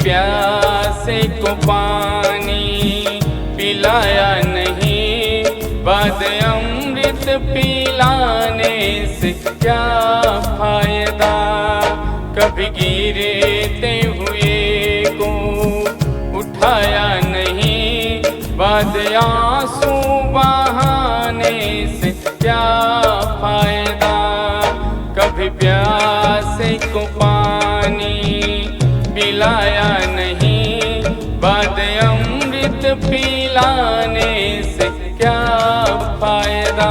प्यासे को पानी पिलाया नहीं, बाद अमृत पिलाने से क्या फायदा। कभी गिरते हुए को उठाया नहीं, बाद आंसू बहाने से क्या फायदा। कभी प्यासे को पानी पिलाया नहीं, बाद अमृत पिलाने से क्या फायदा।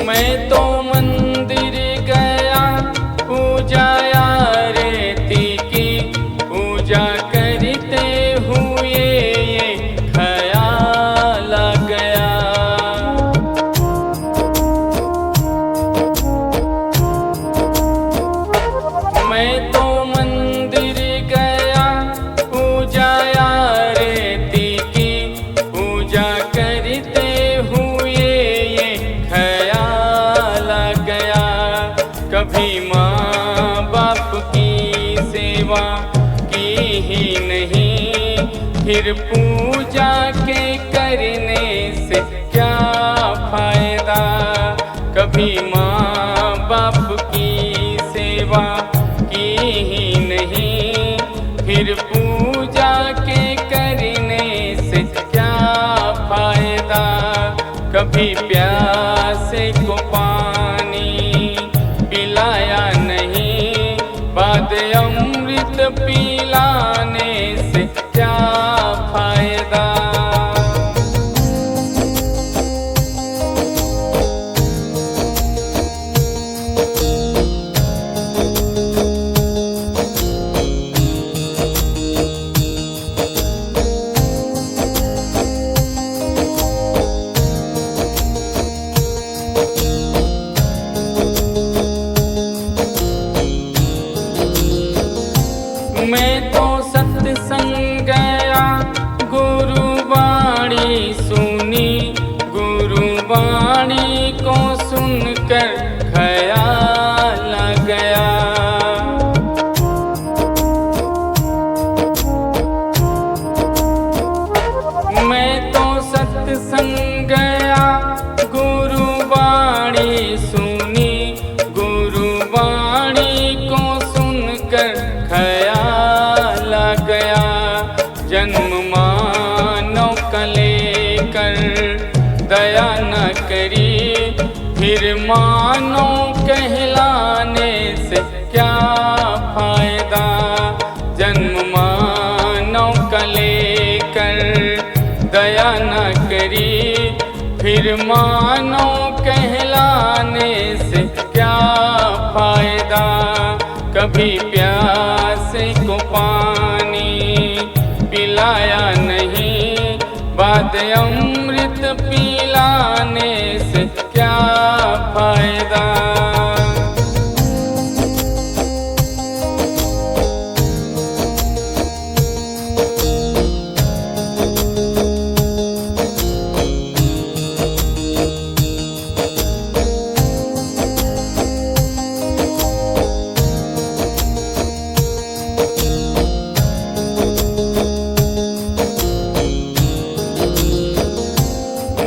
मैं तो मंदिर गया पूजा आरती की, पूजा करते हुए ये ख्याल आ गया। मैं तो मंदिर गया पूजा आरती की, पूजा करते हुए ये ख्याल आ गया। कभी माँ बाप की सेवा की ही नहीं, फिर पूजा के करने से क्या फायदा। कभी माँ बाप की सेवा की ही नहीं, फिर पूजा के करने से क्या फायदा। कभी प्यासे को पानी पिलाया नहीं, बाद अमृत पिलाने से क्या फायदा। मैं तो सत्संग गया गुरुवाणी सुनी, गुरुवाणी को सुनकर ख्याल आ गया। मैं तो सत्संग गया गुरुवाणी सुनी, गुरुवाणी को सुनकर ख्याल आ गया। जन्म मानव का लेकर दया न करी, फिर मानव कहलाने से क्या फायदा। जन्म मानव का लेकर दया न करी, फिर मानव कहलाने से क्या फायदा। कभी प्यासे को पानी पिलाया नहीं, बाद अमृत पिलाने से क्या फायदा।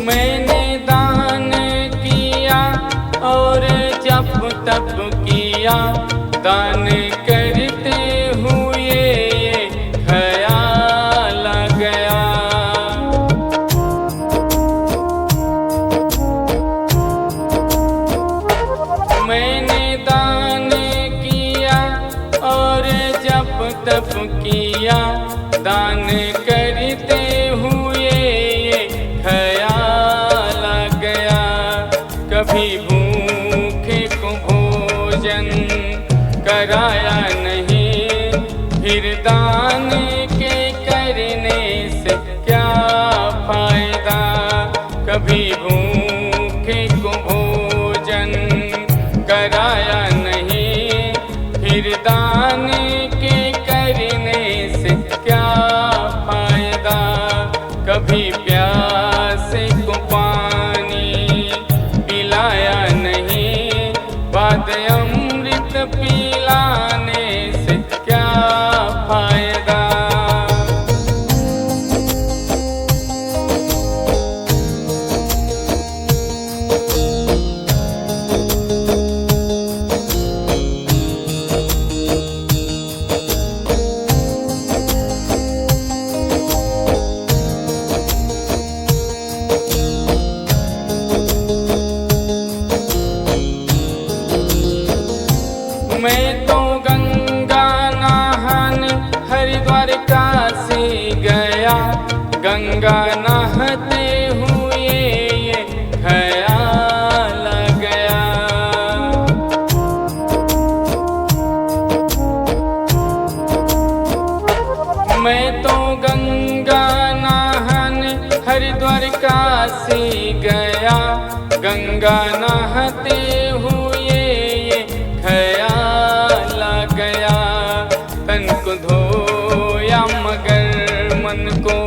मैंने दान किया और जप तप किया, दान करते हुए ये ख्याल आ गया। मैंने दान किया और जप तप किया, दान करते हुए ये ख्याल आ गया। कभी भूखे को भोजन कराया नहीं, फिर दान के करने से क्या फायदा। दान के करने से क्या फायदा। कभी प्यासे को पानी पिलाया नहीं, बाद अमृत पिलाने से क्या फायदा। मैं तो गंगा नहाने हरिद्वार काशी गया, गंगा नहाते हुए ये ख्याल आ गया। मैं तो गंगा नहाने हरिद्वार काशी गया, गंगा नहाते हुए ये ख्याल आ गया। तन को धोया मगर मन को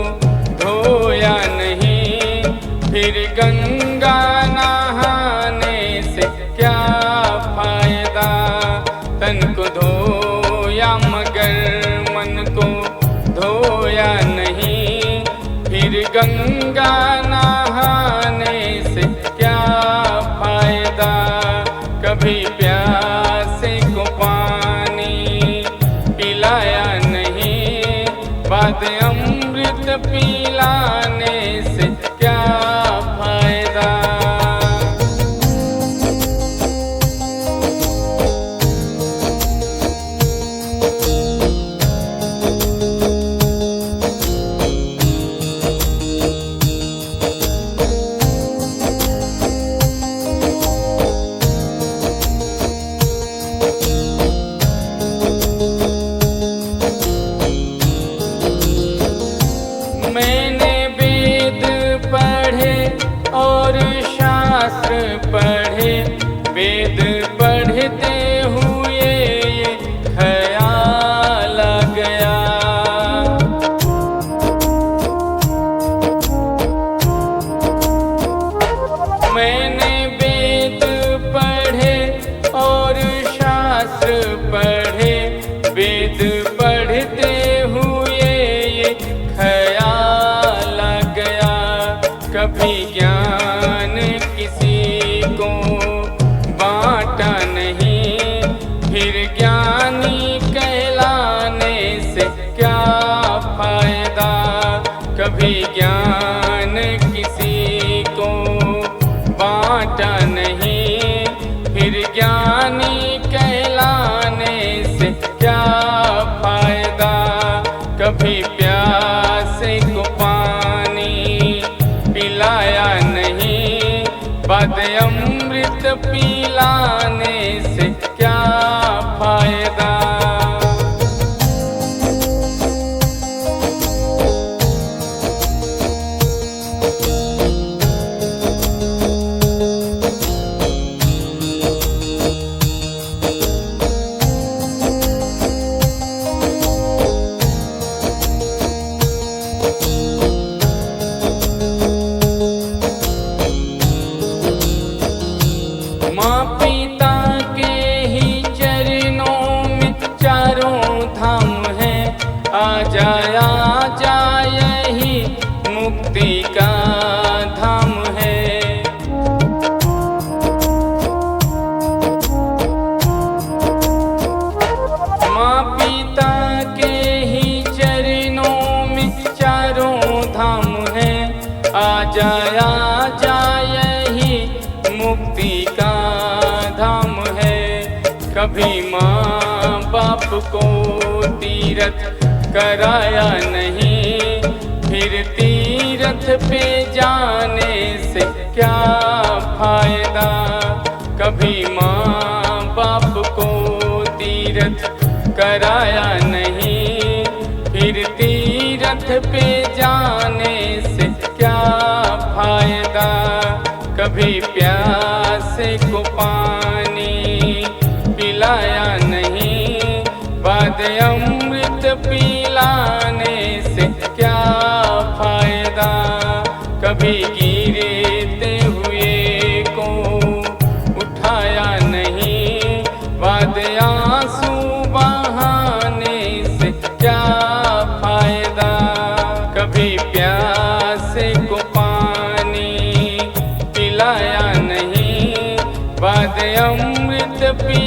धोया नहीं, फिर गंगा नहाने से क्या फायदा। तन को धोया मगर मन को धोया नहीं, फिर गंगा नहाने से क्या फायदा। कभी प्यासे को पानी पिलाया नहीं, बाद अमृत पिलाने से क्या फायदा। मैंने वेद पढ़े और शास्त्र पढ़े, वेद पढ़ते हुए ये ख्याल आ गया। मैंने वेद पढ़े और शास्त्र पढ़े, वेद पढ़ते हुए ये ख्याल आ गया। कभी ज्ञान किसी को बांटा नहीं, फिर ज्ञानी कहलाने से क्या फायदा। कभी ज्ञान किसी को बांटा नहीं, फिर ज्ञानी कहलाने से क्या फायदा। कभी प्यासे को पानी पिलाया नहीं, बाद अमृत पिलाने से क्या फायदा। माँ पिता के ही चरणों में चारों धाम है, आ जाया यही मुक्ति का धाम है। माँ पिता के ही चरणों में चारों धाम है, आ जाया यही मुक्ति का धाम है। कभी माँ बाप को तीरथ कराया नहीं, फिर तीरथ पे जाने से क्या फायदा। कभी माँ बाप को तीरथ कराया नहीं, फिर तीरथ पे जाने से क्या फायदा। कभी प्यासे को पानी पिलाया नहीं, कभी गिरते हुए को उठाया नहीं, बाद आंसू बहाने से क्या फायदा। कभी प्यासे को पानी पिलाया नहीं, बाद अमृत पी